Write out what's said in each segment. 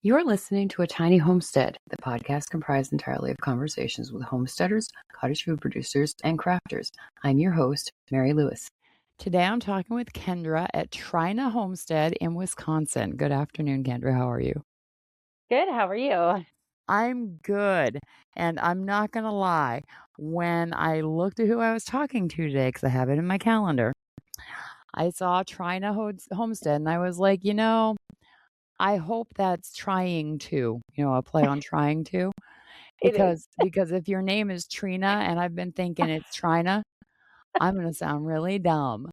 You're listening to A Tiny Homestead, the podcast comprised entirely of conversations with homesteaders, cottage food producers, and crafters. I'm your host, Mary Lewis. Today I'm talking with Kendra at Tryna Homestead in Wisconsin. Good afternoon, Kendra. How are you? Good. How are you? I'm good. And I'm not going to lie. When I looked at who I was talking to today, because I have it in my calendar, I saw Tryna Homestead and I was like, I hope that's trying to, a play on trying to. It is. Because if your name is Trina and I've been thinking it's Tryna, I'm gonna sound really dumb.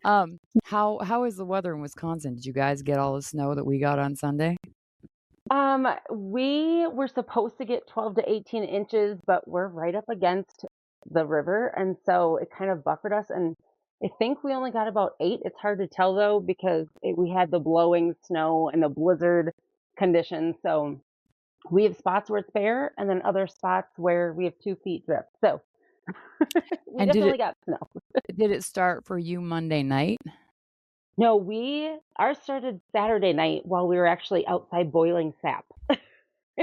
How is the weather in Wisconsin? Did you guys get all the snow that we got on Sunday? We were supposed to get 12 to 18 inches, but we're right up against the river, and so it kind of buffered us. And I think we only got about 8. It's hard to tell though because we had the blowing snow and the blizzard conditions. So we have spots where it's bare, and then other spots where we have 2 feet drip. So we And definitely got snow. did it start for you Monday night? No, ours started Saturday night while we were actually outside boiling sap. We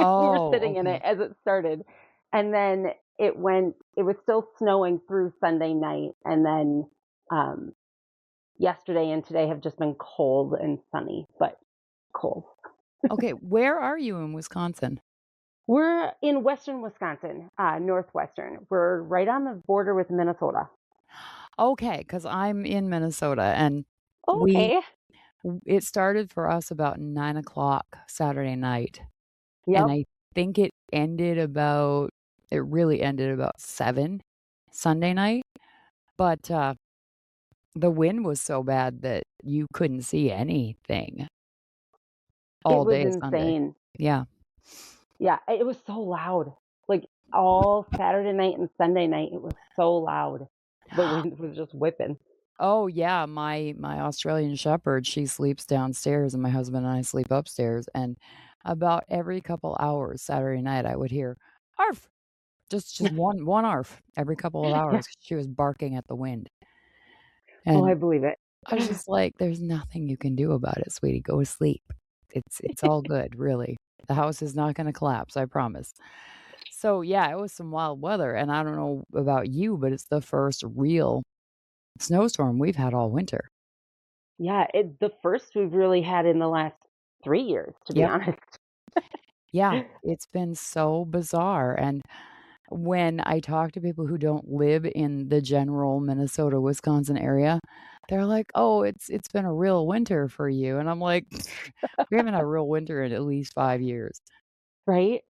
were Oh, sitting in okay. it as it started. And then it was still snowing through Sunday night. And then yesterday and today have just been cold and sunny, but cold. Okay, where are you in Wisconsin? We're in Western Wisconsin, Northwestern. We're right on the border with Minnesota. Okay, because I'm in Minnesota and we Okay. it started for us about 9 o'clock Saturday night. And Yep. I think it really ended about 7 Sunday night, but, the wind was so bad that you couldn't see anything It all was day Sunday. insane. Yeah. Yeah, it was so loud. Like all Saturday night and Sunday night, it was so loud. The wind was just whipping. Oh, yeah, my Australian Shepherd, she sleeps downstairs, and my husband and I sleep upstairs, and about every couple hours Saturday night, I would hear, "Arf!" Just one "arf" every couple of Yeah. hours. She was barking at the wind, Oh, I and believe it. I was just like, "There's nothing you can do about it, sweetie. Go to sleep. It's all good, really. The house is not gonna collapse, I promise." So, yeah, it was some wild weather, and I don't know about you, but it's the first real snowstorm we've had all winter. Yeah, the first we've really had in the last 3 years, to be Yep. honest. Yeah, it's been so bizarre, and when I talk to people who don't live in the general Minnesota, Wisconsin area, they're like, "Oh, it's been a real winter for you." And I'm like, "We haven't had a real winter in at least 5 years." Right?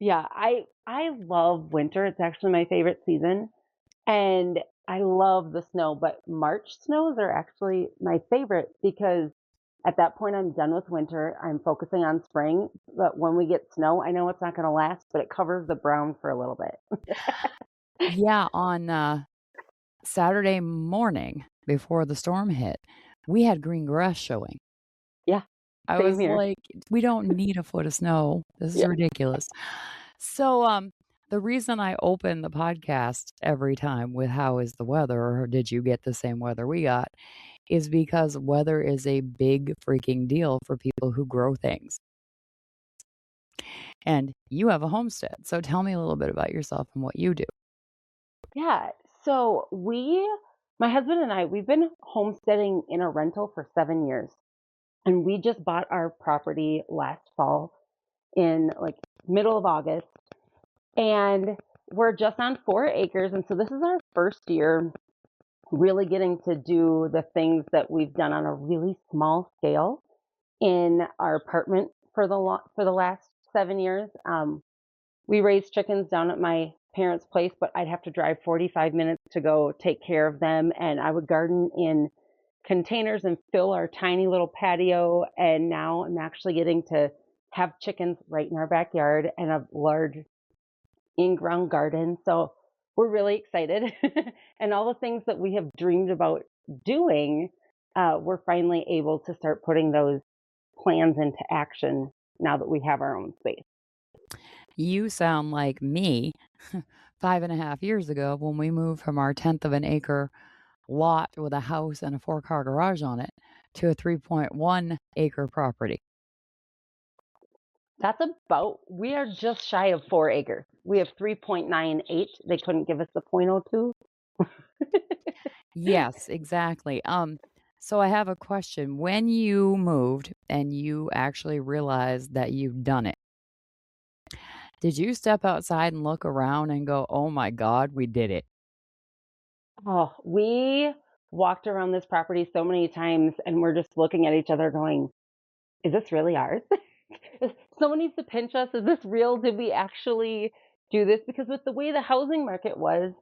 Yeah, I love winter. It's actually my favorite season, and I love the snow, but March snows are actually my favorite because at that point I'm done with winter. I'm focusing on spring, but when we get snow, I know it's not going to last, but it covers the brown for a little bit. Yeah, on, Saturday morning before the storm hit, we had green grass showing. Yeah, I same was here. like, "We don't need a foot of snow. This is Yeah. ridiculous." So, the reason I open the podcast every time with "How is the weather?" or "Did you get the same weather we got?" is because weather is a big freaking deal for people who grow things. And you have a homestead, so tell me a little bit about yourself and what you do. Yeah. So my husband and I, we've been homesteading in a rental for 7 years. And we just bought our property last fall in like middle of August. And we're just on 4 acres. And so this is our first year really getting to do the things that we've done on a really small scale in our apartment for the last 7 years. We raised chickens down at my parents' place, but I'd have to drive 45 minutes to go take care of them. And I would garden in containers and fill our tiny little patio. And now I'm actually getting to have chickens right in our backyard and a large in ground garden. So we're really excited. And all the things that we have dreamed about doing, we're finally able to start putting those plans into action now that we have our own space. You sound like me 5.5 years ago when we moved from our tenth of an acre lot with a house and a four-car garage on it to a 3.1 acre property. we are just shy of 4 acres. We have 3.98. They couldn't give us the point oh 0.02. Yes, exactly. So I have a question. When you moved and you actually realized that you've done it, did you step outside and look around and go, "Oh my God, we did it"? Oh, we walked around this property so many times and we're just looking at each other going, is this really ours? Someone needs to pinch us. Is this real? Did we actually do this? Because with the way the housing market was,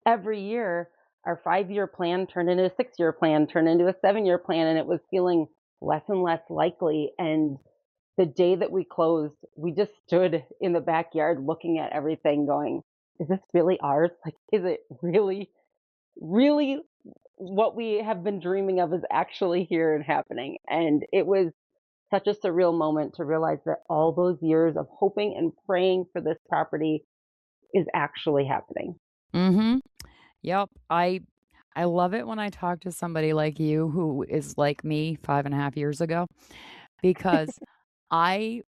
every year our 5 year plan turned into a 6 year plan, turned into a 7 year plan, and it was feeling less and less likely. And the day that we closed, we just stood in the backyard looking at everything going, is this really ours? Like, is it really, really what we have been dreaming of is actually here and happening? And it was such a surreal moment to realize that all those years of hoping and praying for this property is actually happening. Mhm. Yep. I love it when I talk to somebody like you who is like me 5.5 years ago because I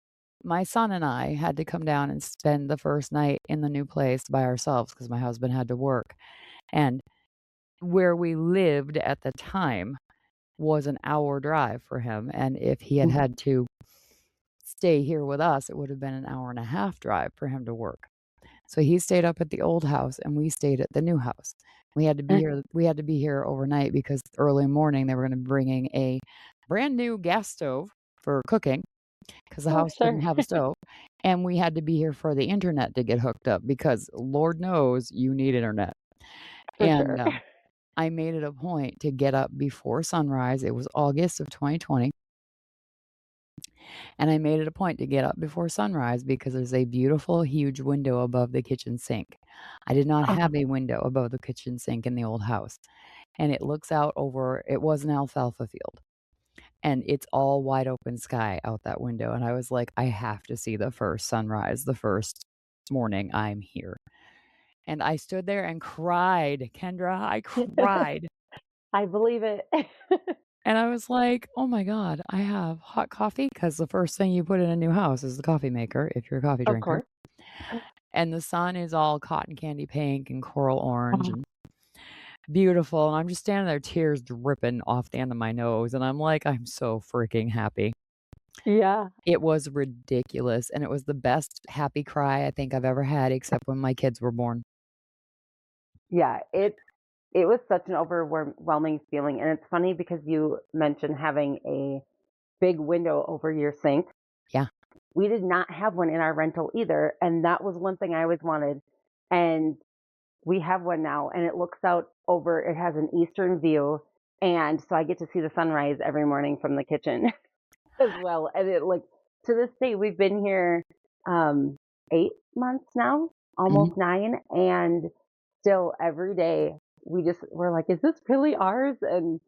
my son and I had to come down and spend the first night in the new place by ourselves because my husband had to work. And where we lived at the time was an hour drive for him. And if he had Mhm. had to stay here with us, it would have been an hour and a half drive for him to work. So he stayed up at the old house and we stayed at the new house. We had to be here overnight because early morning they were gonna be bringing a brand new gas stove for cooking because the Oh, house didn't sure. have a stove, and we had to be here for the internet to get hooked up because Lord knows you need internet. For And, sure. I made it a point to get up before sunrise. It was August of 2020. And I made it a point to get up before sunrise because there's a beautiful, huge window above the kitchen sink. I did not Oh, have a window above the kitchen sink in the old house, and it looks out over it was an alfalfa field, and it's all wide open sky out that window, and I was like, "I have to see the first sunrise the first morning I'm here." And I stood there and cried, Kendra, I cried. I believe it. And I was like, "Oh my god, I have hot coffee because the first thing you put in a new house is the coffee maker if you're a coffee Of drinker. course. And the sun is all cotton candy pink and coral orange Oh, and beautiful, and I'm just standing there, tears dripping off the end of my nose, and I'm like, "I'm so freaking happy." yeah. It was ridiculous, and it was the best happy cry I think I've ever had except when my kids were born. Yeah. It was such an overwhelming feeling. And it's funny because you mentioned having a big window over your sink. Yeah. We did not have one in our rental either. And that was one thing I always wanted. And we have one now, and it looks out over, it has an eastern view. And so I get to see the sunrise every morning from the kitchen as well. And it, like, to this day, we've been here um, 8 months now, Mhm. almost 9. And still every day we're like, is this really ours? And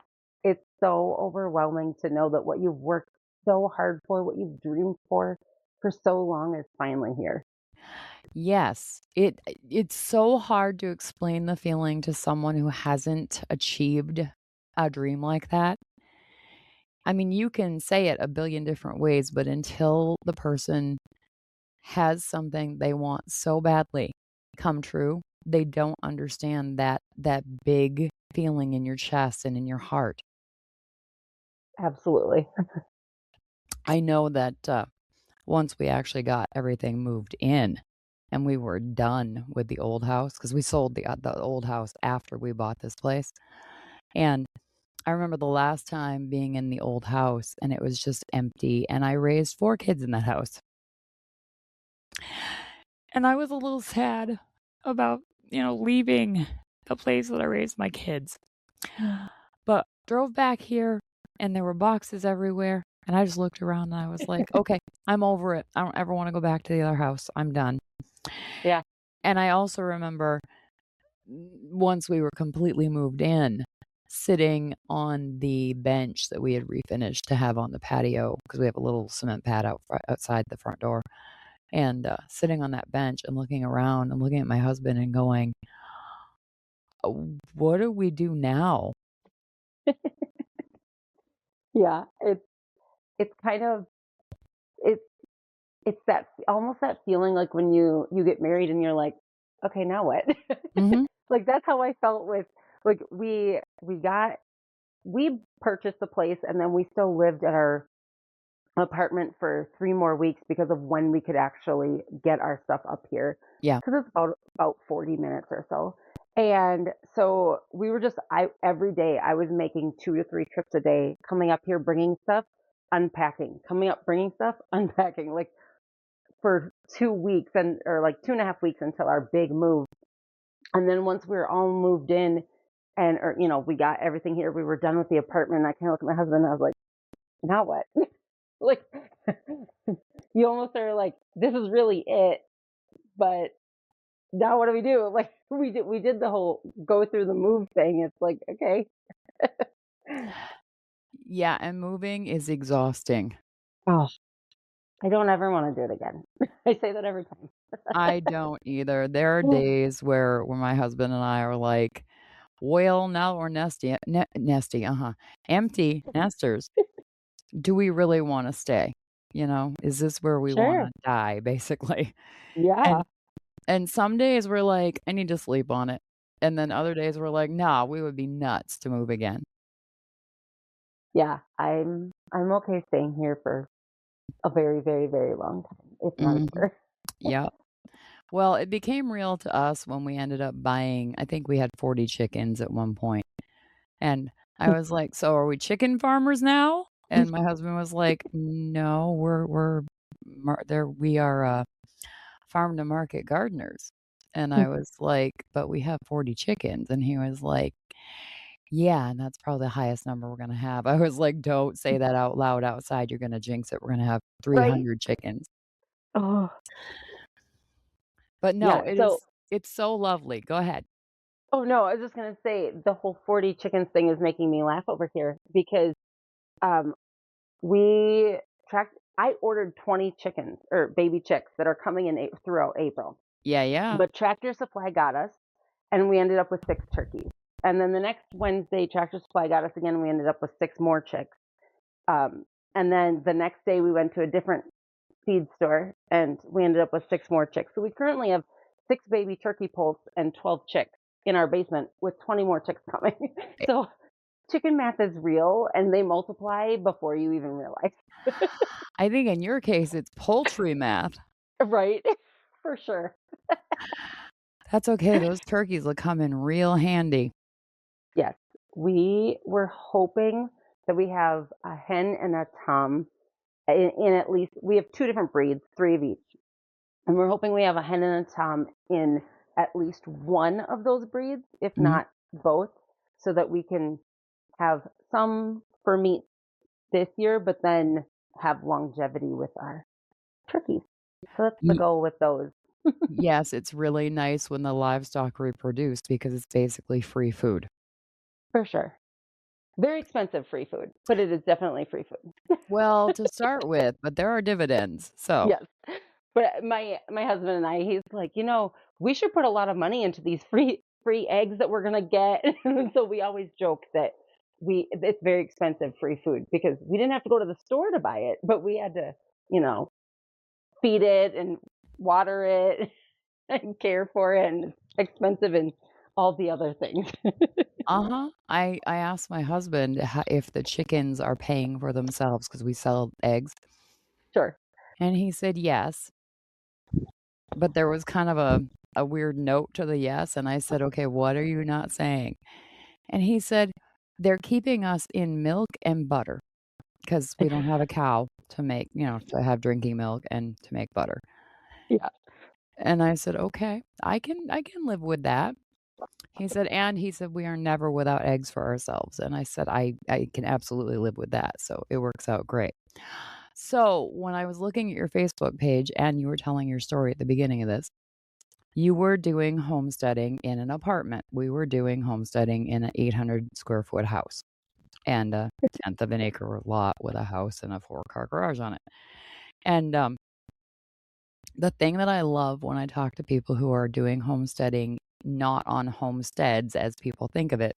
it's so overwhelming to know that what you've worked so hard for, what you've dreamed for so long is finally here. Yes. It's so hard to explain the feeling to someone who hasn't achieved a dream like that. I mean, you can say it a billion different ways, but until the person has something they want so badly come true, they don't understand that big feeling in your chest and in your heart. Absolutely. I know that once we actually got everything moved in and we were done with the old house because we sold the old house after we bought this place. And I remember the last time being in the old house and it was just empty and I raised 4 kids in that house. And I was a little sad about, leaving the place that I raised my kids. But drove back here and there were boxes everywhere. And I just looked around and I was like, okay, I'm over it. I don't ever want to go back to the other house. I'm done. Yeah. And I also remember once we were completely moved in, sitting on the bench that we had refinished to have on the patio because we have a little cement pad outside the front door. And sitting on that bench and looking around and looking at my husband and going, what do we do now? Yeah. It's kind of, it's it's that almost that feeling like when you get married and you're like, okay, now what? Mhm. Like that's how I felt with like we purchased the place and then we still lived at our apartment for 3 more weeks because of when we could actually get our stuff up here, Yeah. because it's about 40 minutes or so. And so we were just I every day I was making 2 to 3 trips a day, coming up here, bringing stuff, unpacking, coming up, bringing stuff, unpacking, like, for 2 weeks and or, like, 2.5 weeks until our big move. And then once we were all moved in and or, we got everything here, we were done with the apartment, I kinda looked at my husband and I was like, "Now what?" Like, you almost are like, "This is really it, but now what do we do?" Like, we did the whole go through the move thing. It's like, "Okay." Yeah, and moving is exhausting. Oh, I don't ever wanna do it again. I say that every time. I don't either. There are days where my husband and I are like, "Well, now we're nesty, uh-huh, empty nesters. Do we really wanna stay?" Is this where we wanna Sure. die, basically? Yeah. And and some days we're like, "I need to sleep on it." And then other days we're like, "Nah, we would be nuts to move again." Yeah, I'm okay staying here for a very, very, very long time, if not Mhm. ever. Yep. Well, it became real to us when we ended up buying I think we had 40 chickens at one point, and I was like, "So are we chicken farmers now?" And my husband was like, "No, we're we are, farm to market gardeners." And I was like, "But we have 40 chickens." And he was like, "Yeah, and that's probably the highest number we're gonna have." I was like, "Don't say that out loud outside, you're gonna jinx it, we're gonna have Right? 300 chickens." Oh, But no, yeah, so it's so lovely. Go ahead. oh, no, I was just gonna say the whole 40 chickens thing is making me laugh over here because, um, we tracked I ordered 20 chickens or baby chicks that are coming in A throughout April, Yeah, yeah. but Tractor Supply got us, and we ended up with 6 turkeys. And then the next Wednesday, Tractor Supply got us again, and we ended up with 6 more chicks. Um, and then the next day, we went to a different feed store, and we ended up with 6 more chicks. So we currently have 6 baby turkey poults and 12 chicks in our basement with 20 more chicks coming. Eh, So chicken math is real, and they multiply before you even realize. I think in your case, it's poultry math. Right? For sure. That's okay, those turkeys will come in real handy. Yes. We were hoping that we have a hen and a tom in at least we have 2 different breeds, 3 of each. And we're hoping we have a hen and a tom in at least one of those breeds, if Mhm. not both, so that we can have some for meat this year, but then have longevity with our turkeys. So that's the Ye goal with those, Yes, it's really nice when the livestock reproduce because it's basically free food. for sure. Very expensive free food, but it is definitely free food. Well, to start with, but there are dividends, so Yes. But my husband and I, he's like, we should put a lot of money into these free eggs that we're gonna get. And so we always joke that it's very expensive free food because we didn't have to go to the store to buy it, but we had to, you know, feed it and water it and care for it, and it's expensive and all the other things. Uh-huh. I asked my husband ho if the chickens are paying for themselves because we sell eggs, Sure. and he said yes, but there was kind of a weird note to the yes, and I said, "Okay, what are you not saying?" And he said, "They're keeping us in milk and butter because we don't have a cow to make to have drinking milk and to make butter." Yeah. And I said, "Okay, I can live with that." He said, "We are never without eggs for ourselves." And I said, "I can absolutely live with that." So it works out great. So when I was looking at your Facebook page and you were telling your story at the beginning of this, you were doing homesteading in an apartment. We were doing homesteading in an 800 square foot house and a tenth of an acre lot with a house and a 4-car garage on it. And the thing that I love when I talk to people who are doing homesteading, not on homesteads as people think of it,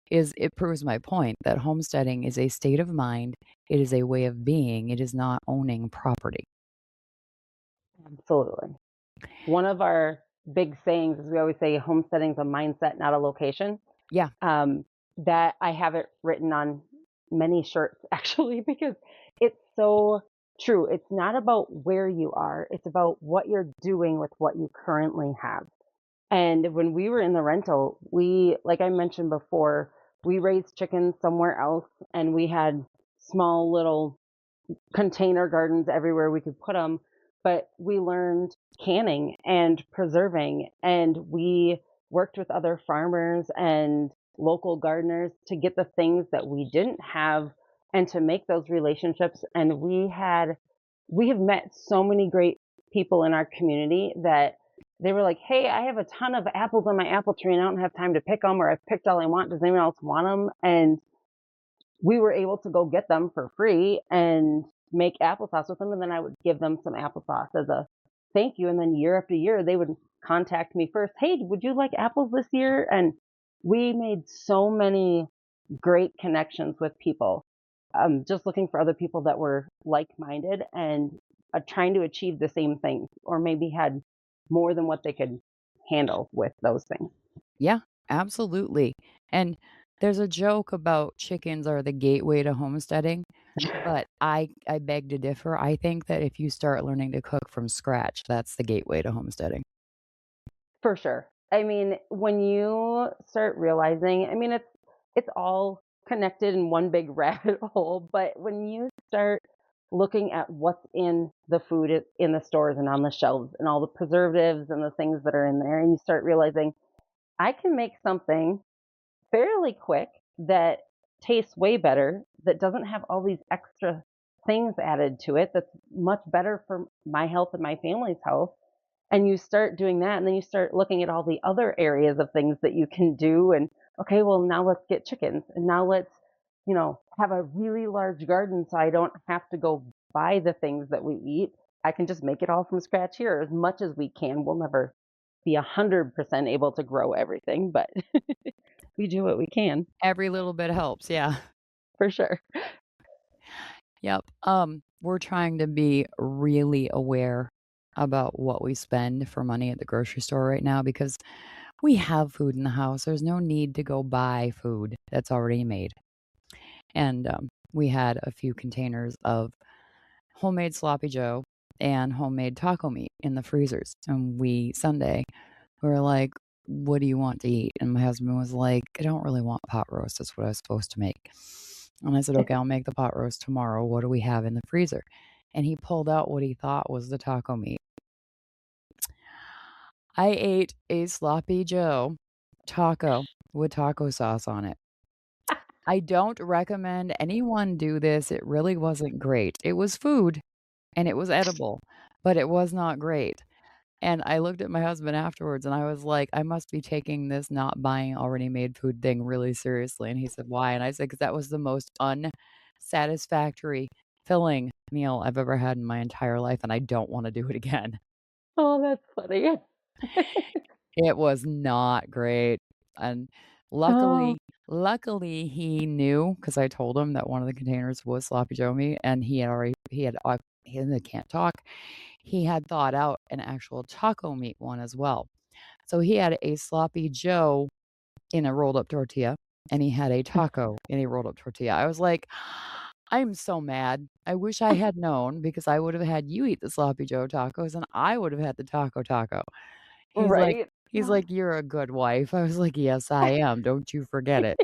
is it proves my point that homesteading is a state of mind, it is a way of being, it is not owning property. Absolutely. One of our big sayings is we always say homesteading's a mindset, not a location. Yeah. Um, that I have it written on many shirts actually because it's so true. It's not about where you are, it's about what you're doing with what you currently have. And when we were in the rental, like I mentioned before, we raised chickens somewhere else and we had small little container gardens everywhere we could put them. But we learned canning and preserving, and we worked with other farmers and local gardeners to get the things that we didn't have and to make those relationships. And we have met so many great people in our community that they were like, hey, I have a ton of apples on my apple tree and I don't have time to pick them, or I've picked all I want. Does anyone else want them? And we were able to go get them for free and make applesauce with them. And then I would give them some applesauce as a thank you. And then year after year, they would contact me first. Hey, would you like apples this year? And we made so many great connections with people, just looking for other people that were like minded and trying to achieve the same thing, or maybe had more than what they could handle with those things. Yeah, absolutely. And there's a joke about chickens are the gateway to homesteading, but I beg to differ. I think that if you start learning to cook from scratch, that's the gateway to homesteading. For sure. I mean, when you start realizing, I mean, it's all connected in one big rabbit hole, but when you start looking at what's in the food in the stores and on the shelves and all the preservatives and the things that are in there, and you start realizing I can make something fairly quick that tastes way better, that doesn't have all these extra things added to it, that's much better for my health and my family's health. And you start doing that, and then you start looking at all the other areas of things that you can do. And okay, well, now let's get chickens. And now let's, have a really large garden so I don't have to go buy the things that we eat. I can just make it all from scratch here as much as we can. We'll never be 100% able to grow everything, but we do what we can Every little bit helps, yeah. for sure. Yep. We're trying to be really aware about what we spend for money at the grocery store right now because we have food in the house. There's no need to go buy food that's already made. And we had a few containers of homemade sloppy joe and homemade taco meat in the freezers. And Sunday, we were like, what do you want to eat? And my husband was like, I don't really want pot roast. That's what I was supposed to make. And I said, okay, I'll make the pot roast tomorrow. What do we have in the freezer? And he pulled out what he thought was the taco meat. I ate a sloppy joe taco with taco sauce on it. I don't recommend anyone do this. It really wasn't great. It was food and it was edible, but it was not great. And I looked at my husband afterwards and I was like, I must be taking this not buying already made food thing really seriously. And he said, why? And I said, because that was the most unsatisfactory, filling meal I've ever had in my entire life. And I don't want to do it again. Oh, that's funny. It was not great, and Oh, luckily, he knew because I told him that one of the containers was sloppy joe meat, and he can't talk. He had thought out an actual taco meat one as well. So he had a sloppy joe in a rolled up tortilla, and he had a taco in a rolled up tortilla. I was like, "I'm so mad. I wish I had known because I would have had you eat the sloppy joe tacos, and I would have had the taco." He's like right. he's like, "You're a good wife." I was like, "Yes, I am, don't you forget it."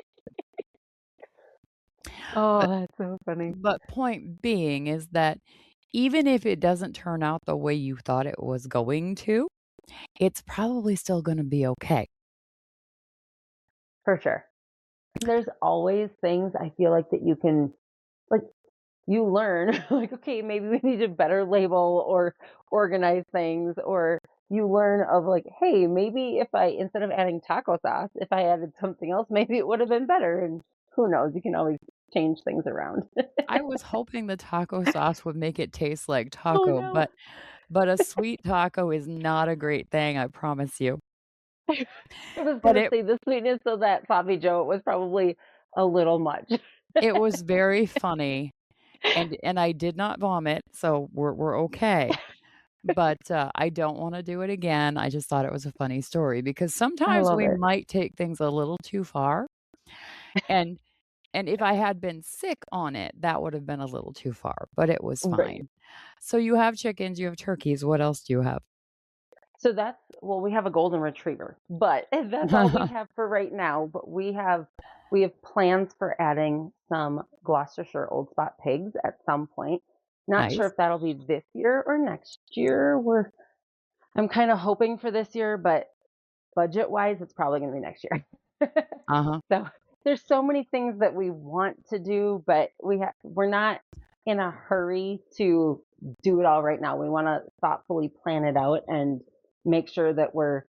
Oh, But that's so funny. point being is that even if it doesn't turn out the way you thought it was going to, it's probably still gonna be okay. For sure. There's always things I feel like that you can, like, you learn, like, okay, maybe we need to better label or organize things, or you learn of like, hey, maybe if I, instead of adding taco sauce, if I added something else, maybe it would have been better. And who knows? You can always change things around. I was hoping the taco sauce would make it taste like Oh taco, no. but a sweet taco is not a great thing, I promise you. I was But gonna say the sweetness of that Sloppy Joe was probably a little much. it was very funny, and I did not vomit, so we're okay. but, I don't wanna do it again. I just thought it was a funny story because I sometimes love we it. might take things a little too far, and and if I had been sick on it, that would have been a little too far, but it was Right. fine. So you have chickens, you have turkeys, what else do you have? So that's well, we have a golden retriever, but that's all we have for right now. But we have plans for adding some Gloucestershire Old Spot pigs at some point. Not sure Nice. if that'll be this year or next year. I'm kind of hoping for this year, but budget wise, it's probably going to be next year. Uh-huh. So there's so many things that we want to do, but we're not in a hurry to do it all right now. We want to thoughtfully plan it out and make sure that we're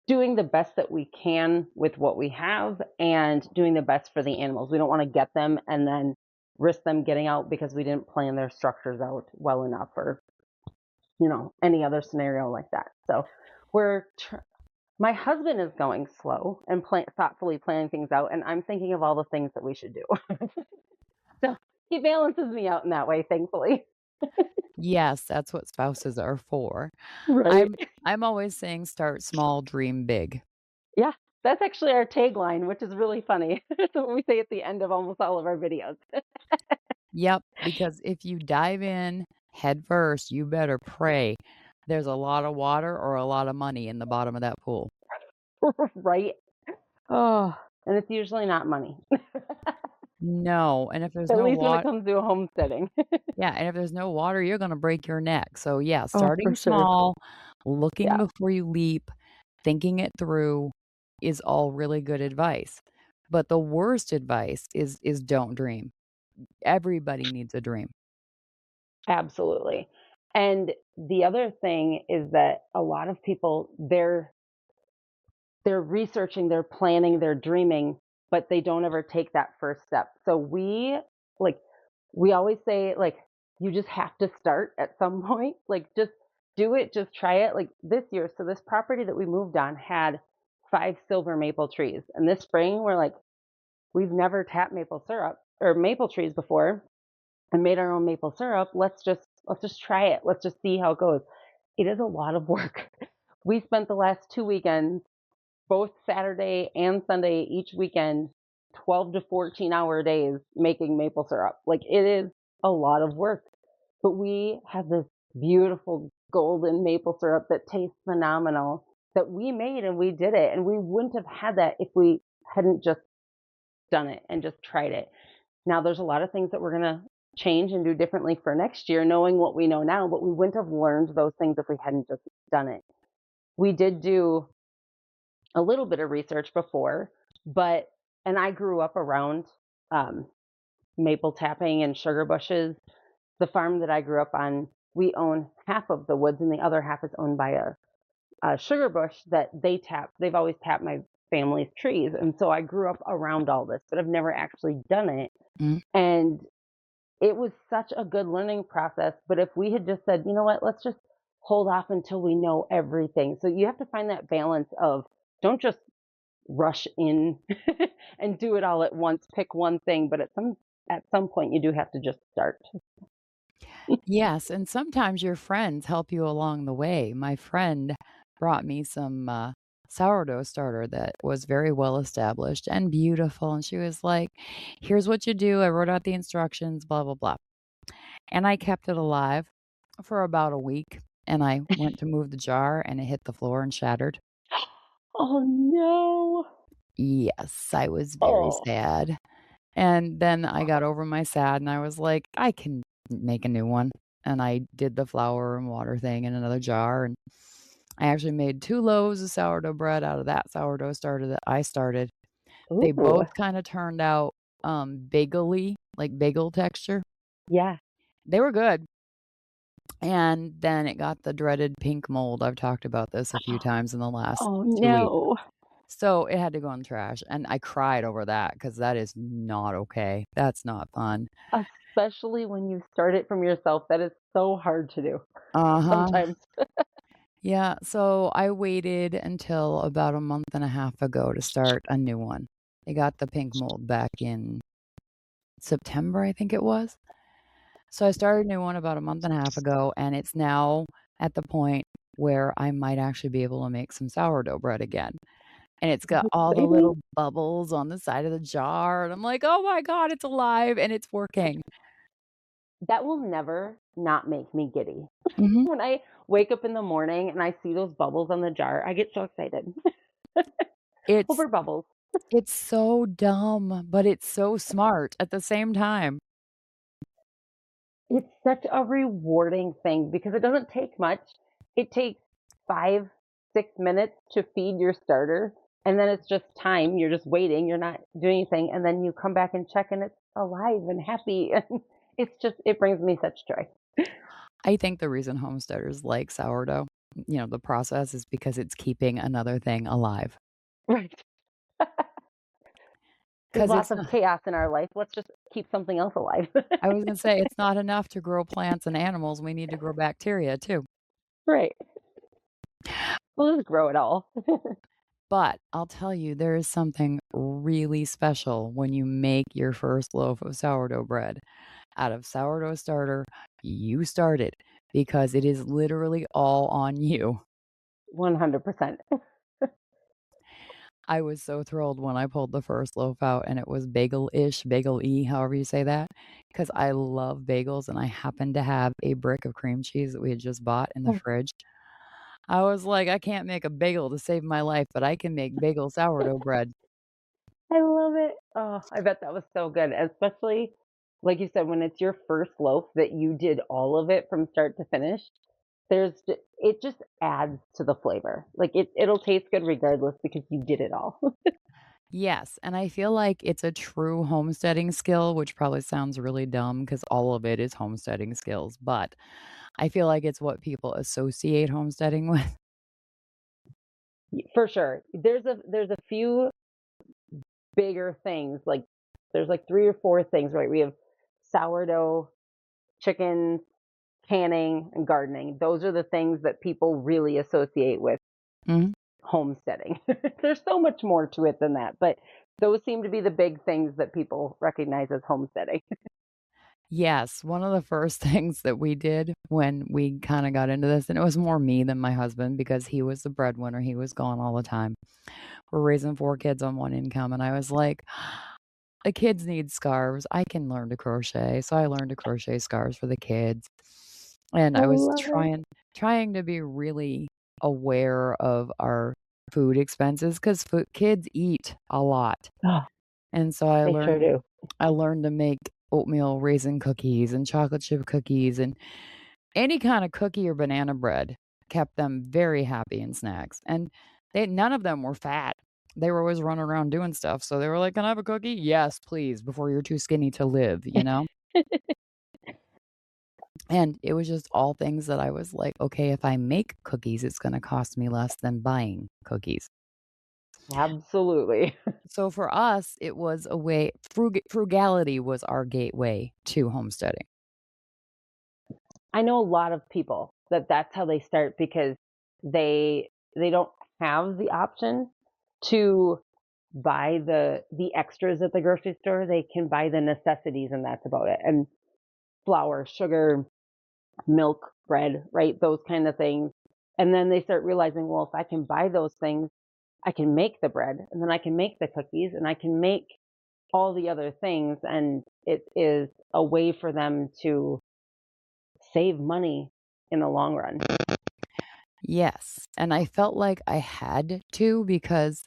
doing the best that we can with what we have and doing the best for the animals. We don't want to get them and then risk them getting out because we didn't plan their structures out well enough or, any other scenario like that. So we're my husband is going slow and thoughtfully planning things out, and I'm thinking of all the things that we should do. So he balances me out in that way, thankfully. Yes, that's what spouses are for. Right. I'm always saying start small, dream big. Yeah, that's actually our tagline, which is really funny. That's what we say at the end of almost all of our videos. Yep, because if you dive in head first, you better pray there's a lot of water or a lot of money in the bottom of that pool. Right? Oh, and it's usually not money, No, and if there's at no least when it water, comes to homesteading. yeah, and if there's no water, you're gonna break your neck. So, yeah, Oh, for starting sure. small, looking Yeah, before you leap, thinking it through is all really good advice. But the worst advice is don't dream. Everybody needs a dream. absolutely. And the other thing is that a lot of people, they're researching, they're planning, they're dreaming, but they don't ever take that first step. So like we always say you just have to start at some point. Like just do it, just try it. Like this year, so this property that we moved on had 5 silver maple trees. And this spring we're like, we've never tapped maple syrup or maple trees before and made our own maple syrup. Let's just try it. Let's just see how it goes. It is a lot of work. We spent the last 2 weekends both Saturday and Sunday each weekend, 12 to 14-hour days making maple syrup. Like it is a lot of work. But we have this beautiful golden maple syrup that tastes phenomenal that we made and we did it. And we wouldn't have had that if we hadn't just done it and just tried it. Now there's a lot of things that we're going to change and do differently for next year, knowing what we know now, but we wouldn't have learned those things if we hadn't just done it. We did do a little bit of research before, but and I grew up around um, maple tapping and sugar bushes. The farm that I grew up on, we own half of the woods, and the other half is owned by a sugar bush that they tap. They've always tapped my family's trees, and so I grew up around all this, but I've never actually done it. Mm. And it was such a good learning process. But if we had just said, you know what, let's just hold off until we know everything. So you have to find that balance of don't just rush in and do it all at once, pick one thing, but at some point you do have to just start. Yes, and sometimes your friends help you along the way. My friend brought me some, sourdough starter that was very well established and beautiful, and she was like, "Here's what you do." I wrote out the instructions, blah, blah, blah. And I kept it alive for about a week, and I went to move the jar, and it hit the floor and shattered. Oh no. Yes, I was very Oh. sad. And then I got over my sad, and I was like, "I can make a new one." And I did the flour and water thing in another jar, and I actually made 2 loaves of sourdough bread out of that sourdough starter that I started. They Ooh. both kinda turned out, bagel-y, like bagel texture. Yeah. They were good, and then it got the dreaded pink mold. I've talked about this a few times in the last Oh 2 weeks. no. So, it had to go in the trash, and I cried over that because that is not okay. That's not fun. Especially when you start it from yourself. That is so hard to do Uh-huh. sometimes. Yeah, so I waited until about a month and a half ago to start a new one. I got the pink mold back in September, I think it was. So I started a new one about a month and a half ago, and it's now at the point where I might actually be able to make some sourdough bread again. And it's got all the Exciting. little bubbles on the side of the jar, and I'm like, "Oh my god, it's alive and it's working." That will never not make me giddy. Mhm. When I wake up in the morning and I see those bubbles on the jar, I get so excited It's over bubbles. it's so dumb, but it's so smart at the same time. It's such a rewarding thing because it doesn't take much. It takes 5, 6 minutes to feed your starter, and then it's just time. You're just waiting, you're not doing anything, and then you come back and check and it's alive and happy, and it brings me such joy. I think the reason homesteaders like sourdough, the process is because it's keeping another thing alive. Right. There's Because lots it's of not chaos in our life. Let's just keep something else alive. I was gonna say it's not enough to grow plants and animals, we need to grow bacteria too. Right. We'll just grow it all. But I'll tell you, there is something really special when you make your first loaf of sourdough bread out of sourdough starter you started, because it is literally all on you. 100%. I was so thrilled when I pulled the first loaf out and it was bagel-ish, bagel-y, however you say that, because I love bagels and I happened to have a brick of cream cheese that we had just bought in the fridge. I was like, "I can't make a bagel to save my life, but I can make bagel sourdough bread." I love it. Oh, I bet that was so good, especially like you said, when it's your first loaf that you did all of it from start to finish. It just adds to the flavor. Like it'll taste good regardless because you did it all. Yes, and I feel like it's a true homesteading skill, which probably sounds really dumb because all of it is homesteading skills, but I feel like it's what people associate homesteading with. For sure. There's a few bigger things like there's like 3 or 4 things, right? We have sourdough, chickens, canning, and gardening. Those are the things that people really associate with Mhm. homesteading. There's so much more to it than that, but those seem to be the big things that people recognize as homesteading. Yes, one of the first things that we did when we kinda got into this, and it was more me than my husband because he was the breadwinner, he was gone all the time. We're raising 4 kids on 1 income, and I was like, "The kids need scarves, I can learn to crochet." So I learned to crochet scarves for the kids, and I I was love it. trying to be really aware of our food expenses 'cause kids eat a lot, Oh, and so they sure do. I learned to make oatmeal raisin cookies and chocolate chip cookies, and any kinda cookie or banana bread kept them very happy in snacks, and none of them were fat. They were always running around doing stuff, so they were like, "Can I have a cookie?" "Yes, please, before you're too skinny to live," you know? And it was just all things that I was like, "Okay, if I make cookies, it's gonna cost me less than buying cookies." Absolutely. So for us, it was a way frugality was our gateway to homesteading. I know a lot of people that that's how they start because they don't have the option to buy the extras at the grocery store. They can buy the necessities and that's about it. And flour, sugar, milk, bread, right? Those kind of things. And then they start realizing, well, if I can buy those things, I can make the bread and then I can make the cookies and I can make all the other things. And it is a way for them to save money in the long run. Yes, and I felt like I had to because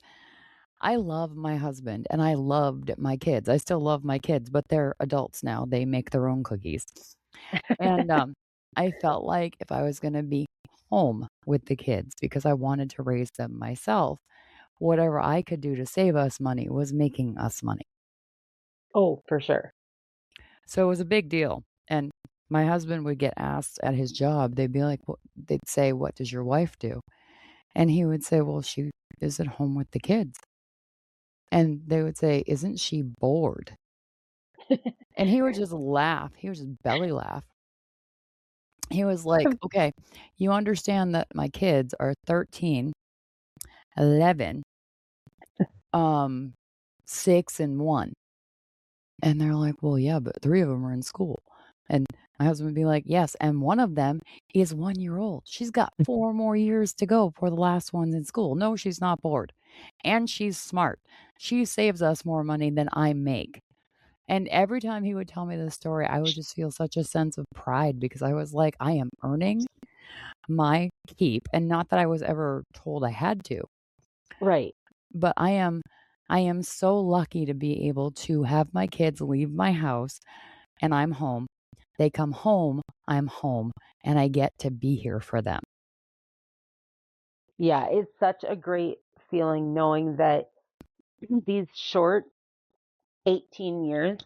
I love my husband and I loved my kids. I still love my kids, but they're adults now. They make their own cookies. And, I felt like if I was gonna be home with the kids because I wanted to raise them myself, whatever I could do to save us money was making us money. Oh, for sure. So it was a big deal. And my husband would get asked at his job, they'd be like, they'd say, "What does your wife do?" And he would say, "Well, she is at home with the kids." And they would say, "Isn't she bored?" And he would just laugh. He would just belly laugh. He was like, "Okay, you understand that my kids are 13, 11, 6, and 1." And they're like, "Well, yeah, but 3 of them are in school." And My husband would be like, "Yes, and one of them is 1 year old. She's got 4 more years to go before the last one's in school. No, she's not bored. And she's smart. She saves us more money than I make." And every time he would tell me this story, I would just feel such a sense of pride because I was like, I am earning my keep. And not that I was ever told I had to, Right. but I am so lucky to be able to have my kids leave my house and I'm home. They come home, I'm home, and I get to be here for them. Yeah, it's such a great feeling knowing that these short 18 years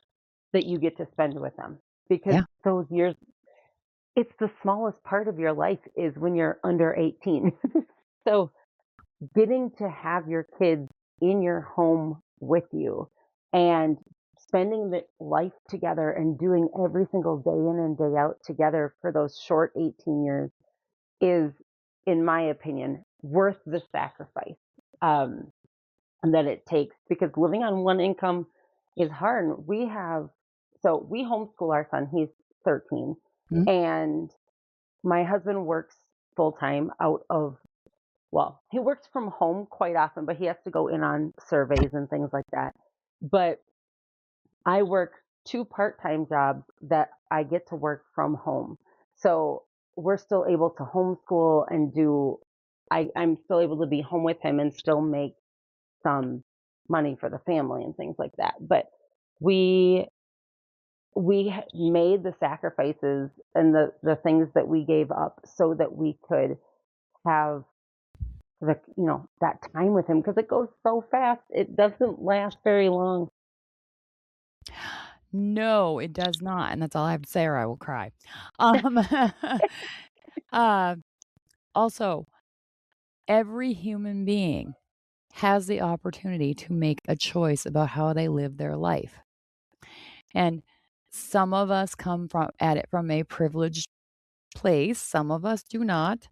that you get to spend with them, because Yeah. those years, it's the smallest part of your life is when you're under 18. So getting to have your kids in your home with you and spending the life together and doing every single day in and day out together for those short 18 years is, in my opinion, worth the sacrifice um, that it takes, because living on one income is hard. We homeschool our son. He's 13, Mhm. and my husband works full time out of, well, he works from home quite often, but he has to go in on surveys and things like that. But I work two part-time jobs that I get to work from home. So we're still able to homeschool and I'm still able to be home with him and still make some money for the family and things like that. But we made the sacrifices and the things that we gave up so that we could have that time with him, because it goes so fast. It doesn't last very long. No, it does not, and that's all I have to say or I will cry. Um, uh, also, every human being has the opportunity to make a choice about how they live their life. And some of us come from at it from a privileged place, some of us do not.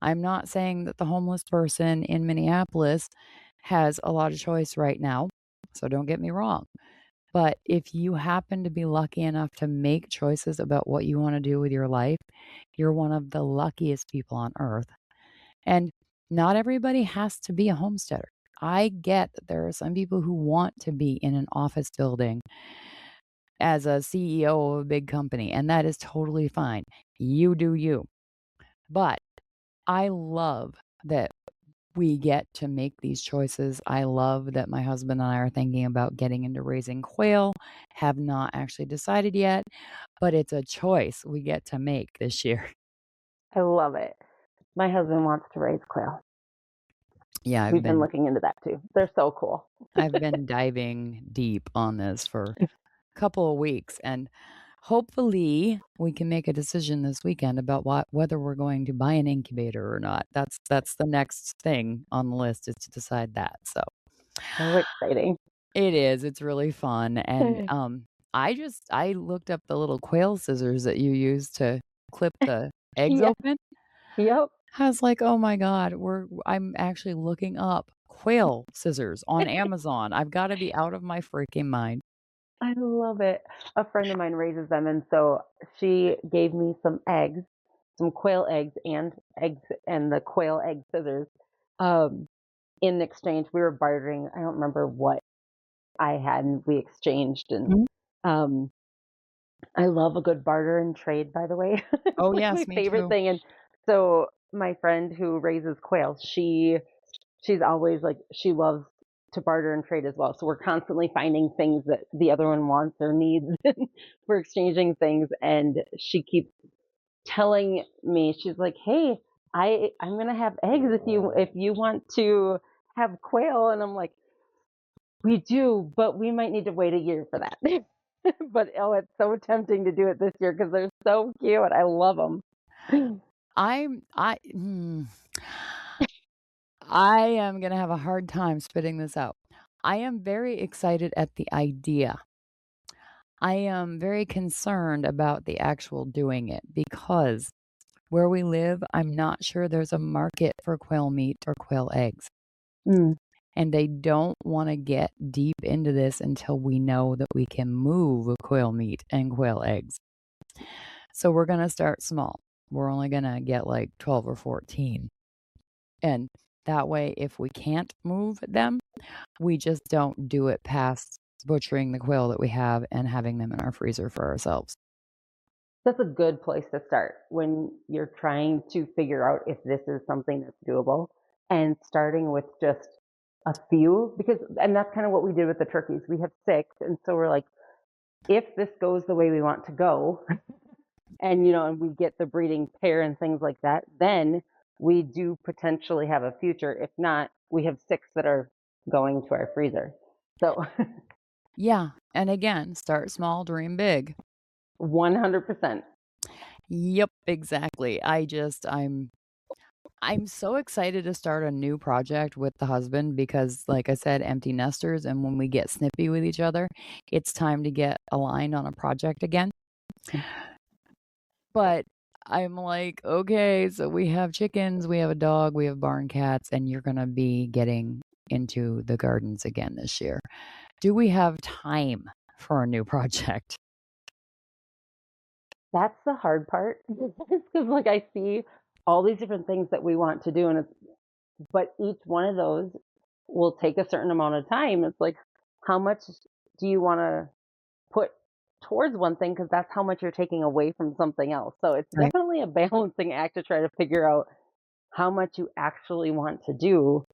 I'm not saying that the homeless person in Minneapolis has a lot of choice right now, so don't get me wrong. But if you happen to be lucky enough to make choices about what you want to do with your life, you're one of the luckiest people on earth. And not everybody has to be a homesteader. I get that there are some people who want to be in an office building as a CEO of a big company, and that is totally fine. You do you. But I love that we get to make these choices. I love that my husband and I are thinking about getting into raising quail. Have not actually decided yet, but it's a choice we get to make this year. I love it. My husband wants to raise quail. Yeah, We've been looking into that too. They're so cool. I've been diving deep on this for a couple of weeks and hopefully we can make a decision this weekend about whether we're going to buy an incubator or not. That's the next thing on the list is to decide that. So So exciting. it is. It's really fun. And I looked up the little quail scissors that you use to clip the eggs Yeah. open. Yep. I was like, "Oh my god, I'm actually looking up quail scissors on Amazon. I've got to be out of my freaking mind." I love it. A friend of mine raises them, and so she gave me some eggs, some quail eggs and the quail egg scissors. Um, in exchange, we were bartering. I don't remember what I had, and we exchanged. And Mhm. um, I love a good barter and trade, by the way. It's Oh, like my yes, me favorite too. thing. And so my friend who raises quail, she's always like, she loves to barter and trade as well. So we're constantly finding things that the other one wants or needs. And we're exchanging things, and she keeps telling me, she's like, "Hey, I'm gonna have eggs if you want to have quail." And I'm like, "We do, but we might need to wait a year for that." But oh, it's so tempting to do it this year because they're so cute. I love them. I'm I I am gonna have a hard time spitting this out. I am very excited at the idea. I am very concerned about the actual doing it because where we live, I'm not sure there's a market for quail meat or quail eggs. Mm. And they don't want to get deep into this until we know that we can move quail meat and quail eggs. So we're going to start small. We're only going to get like 12 or 14. And that way, if we can't move them, we just don't do it past butchering the quail that we have and having them in our freezer for ourselves. That's a good place to start when you're trying to figure out if this is something that's doable, and starting with just a few, because, and that's kind of what we did with the turkeys. We have six. And so we're like, if this goes the way we want to go, and, and we get the breeding pair and things like that, then we do potentially have a future. If not, we have six that are going to our freezer. So Yeah. And again, start small, dream big. 100%. Yep, exactly. I'm so excited to start a new project with the husband because, like I said, empty nesters. And when we get snippy with each other, it's time to get aligned on a project again. But I'm like, okay, so we have chickens, we have a dog, we have barn cats, and you're going to be getting into the gardens again this year. Do we have time for a new project? That's the hard part. Because like I see all these different things that we want to do, and but each one of those will take a certain amount of time. It's like, how much do you want to put towards one thing? Because that's how much you're taking away from something else. So it's Right. definitely a balancing act to try to figure out how much you actually want to do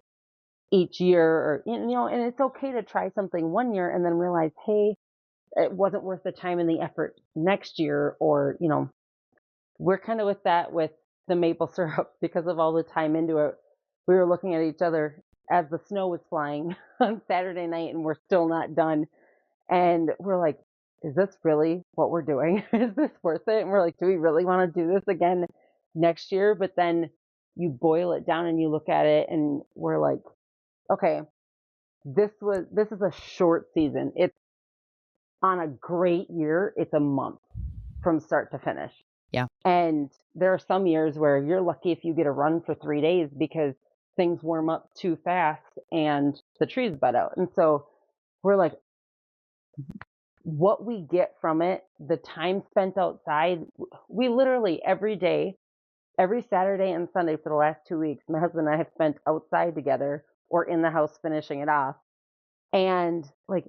each year, or, and it's okay to try something one year and then realize, hey, it wasn't worth the time and the effort next year. Or, we're kind of with that with the maple syrup because of all the time into it. We were looking at each other as the snow was flying on Saturday night, and we're still not done. And we're like, is this really what we're doing? Is this worth it? And we're like, do we really want to do this again next year? But then you boil it down and you look at it, and we're like, okay, this is a short season. It's on a great year, it's a month from start to finish. Yeah. And there are some years where you're lucky if you get a run for 3 days because things warm up too fast and the trees bud out. And so we're like, what we get from it, the time spent outside, we literally every day, every Saturday and Sunday for the last 2 weeks, my husband and I have spent outside together or in the house finishing it off. And like,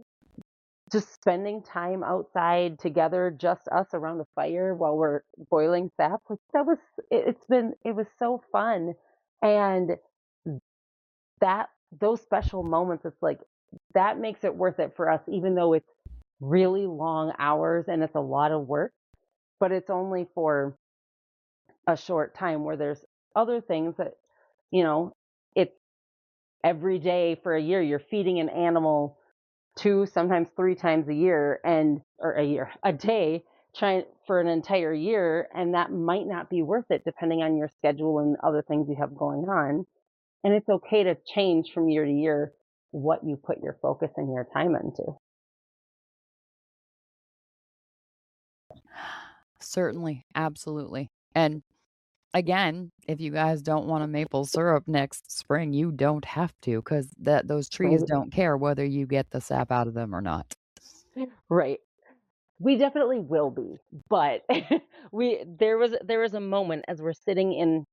just spending time outside together, just us around a fire while we're boiling sap, like it was so fun. And that those special moments, it's like that makes it worth it for us, even though it's really long hours and it's a lot of work, but it's only for a short time. Where there's other things that, you know, it's every day for a year. You're feeding an animal two, sometimes three times a year, a day, trying for an entire year. And that might not be worth it depending on your schedule and other things you have going on. And it's okay to change from year to year what you put your focus and your time into. Certainly. Absolutely. And again, if you guys don't want a maple syrup next spring, you don't have to because those trees Right. don't care whether you get the sap out of them or not. Right. We definitely will be, but there was a moment as we're sitting in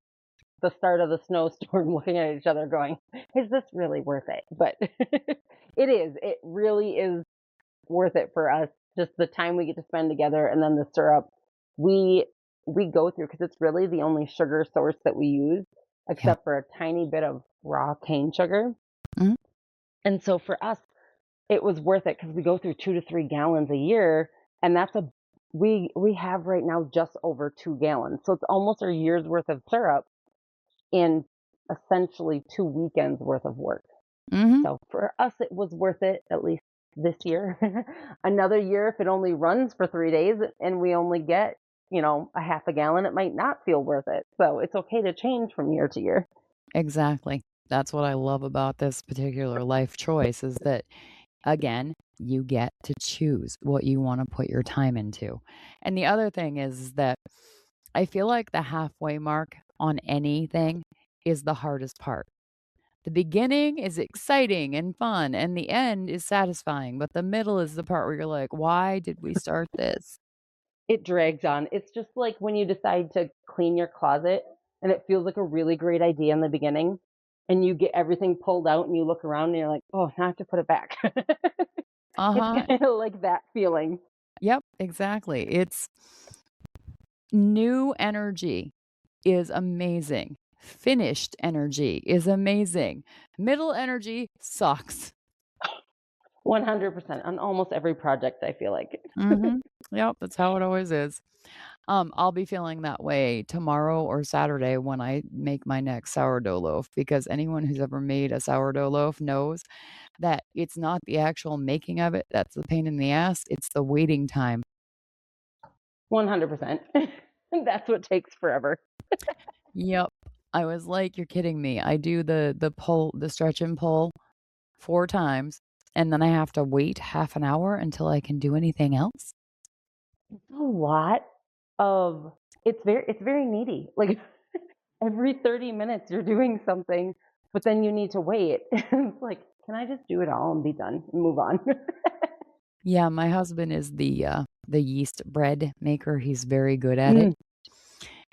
the start of the snowstorm looking at each other going, is this really worth it? But it is. It really is worth it for us. Just the time we get to spend together, and then the syrup we we go through, because it's really the only sugar source that we use, Yeah. except for a tiny bit of raw cane sugar. Mhm. And so for us, it was worth it because we go through 2 to 3 gallons a year, and we have right now just over 2 gallons. So it's almost our year's worth of syrup in essentially 2 weekends worth of work. Mhm. So for us, it was worth it, at least this year. Another year, if it only runs for 3 days and we only get, a half a gallon, it might not feel worth it. So it's okay to change from year to year. Exactly. That's what I love about this particular life choice is that, again, you get to choose what you want to put your time into. And the other thing is that I feel like the halfway mark on anything is the hardest part. The beginning is exciting and fun, and the end is satisfying, but the middle is the part where you're like, why did we start this? It drags on. It's just like when you decide to clean your closet and it feels like a really great idea in the beginning, and you get everything pulled out and you look around and you're like, "Oh, now I have to put it back." It's Uh-huh. kinda like that feeling. Yep, exactly. It's new energy is amazing. Finished energy is amazing. Middle energy sucks. 100% on almost every project, I feel like. Mhm. Yep, that's how it always is. I'll be feeling that way tomorrow or Saturday when I make my next sourdough loaf because anyone who's ever made a sourdough loaf knows that it's not the actual making of it that's the pain in the ass, it's the waiting time. 100%. That's what takes forever. Yep. I was like, "You're kidding me." I do the pull the stretch and pull 4 times, and then I have to wait half an hour until I can do anything else? A lot of it's very needy. Like, every 30 minutes you're doing something, but then you need to wait. It's like, "Can I just do it all and be done and move on?" Yeah, my husband is the yeast bread maker, he's very good at it, Mm,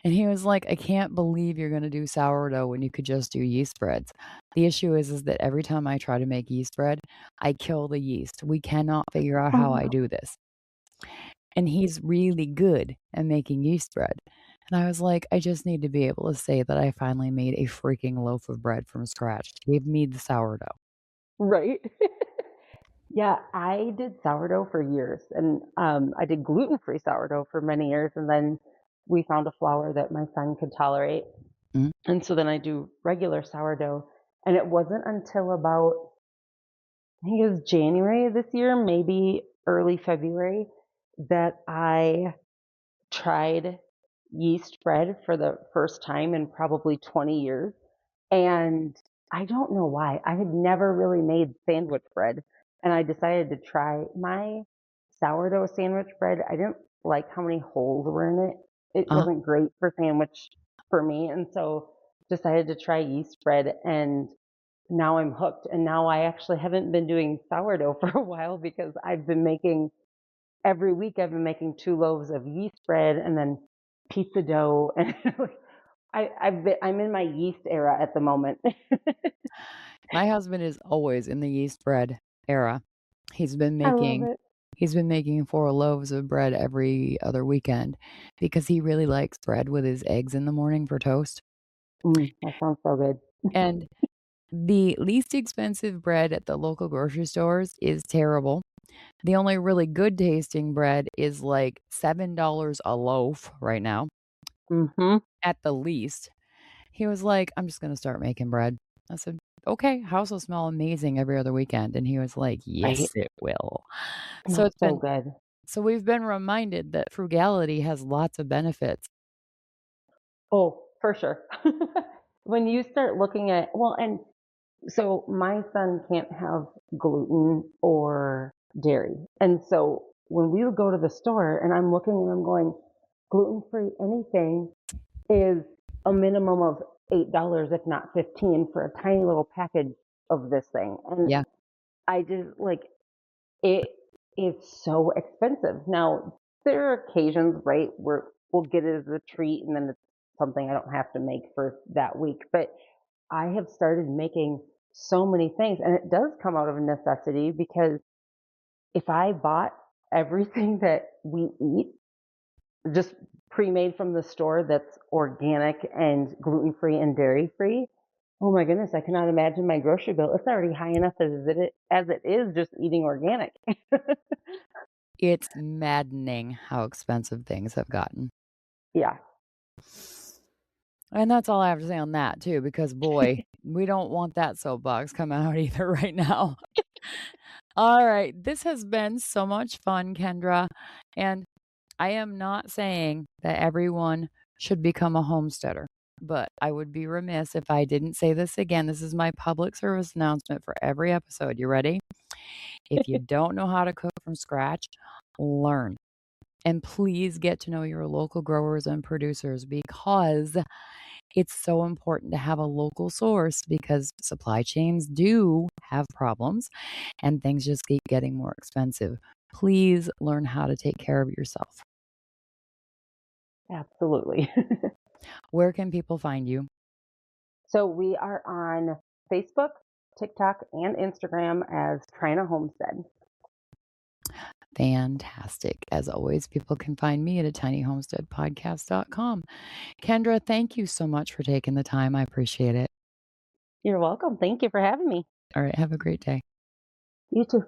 and he was like, "I can't believe you're gonna do sourdough when you could just do yeast breads." The issue is that every time I try to make yeast bread, I kill the yeast. We cannot figure out oh, how I no. do this, and he's really good at making yeast bread, and I was like, "I just need to be able to say that I finally made a freaking loaf of bread from scratch. Give me the sourdough." Right? Yeah, I did sourdough for years, and, I did gluten-free sourdough for many years, and then we found a flour that my son could tolerate, Mm, and so then I do regular sourdough, and it wasn't until about, I think it was January of this year, maybe early February, that I tried yeast bread for the first time in probably 20 years. And I don't know why. I had never really made sandwich bread. And I decided to try my sourdough sandwich bread. I didn't like how many holes were in it. It uh wasn't great for sandwich for me. And so decided to try yeast bread, and now I'm hooked. And now I actually haven't been doing sourdough for a while because I've been making every week I've been making 2 loaves of yeast bread and then pizza dough, and I'm in my yeast era at the moment. My husband is always in the yeast bread era. He's been I love making it. he's been making 4 loaves of bread every other weekend because he really likes bread with his eggs in the morning for toast. That sounds so good. And the least expensive bread at the local grocery stores is terrible. The only really good tasting bread is like $7 a loaf right now, Mhm. at the least. He was like, "I'm just gonna start making bread." I said, "Okay, house will smell amazing every other weekend." And he was like, Right? "Yes, it will." So Smells it's so been good. so we've been reminded that frugality has lots of benefits. Oh, for sure. When you start looking at, well, and so my son can't have gluten or dairy. And so when we would go to the store and I'm looking and I'm going, gluten-free anything is a minimum of $8, if not 15, for a tiny little package of this thing. And Yeah, I just like it is so expensive. Now, there are occasions, right, where we'll get it as a treat and then it's something I don't have to make for that week. But I have started making so many things, and it does come out of necessity because if I bought everything that we eat just pre-made from the store that's organic and gluten-free and dairy-free. Oh my goodness, I cannot imagine my grocery bill. It's already high enough as it is just eating organic. it's maddening how expensive things have gotten. Yeah. And that's all I have to say on that too, because boy, we don't want that soapbox coming out either right now. All right, this has been so much fun, Kendra, and I am not saying that everyone should become a homesteader, but I would be remiss if I didn't say this again. This is my public service announcement for every episode. You ready? If you don't know how to cook from scratch, learn. And please get to know your local growers and producers because it's so important to have a local source because supply chains do have problems and things just keep getting more expensive. Please learn how to take care of yourself. Absolutely. Where can people find you? So we are on Facebook, TikTok, and Instagram as Tryna Homestead. Fantastic. As always, people can find me at a tinyhomesteadpodcast.com. Kendra, thank you so much for taking the time. I appreciate it. You're welcome. Thank you for having me. All right. Have a great day. You too.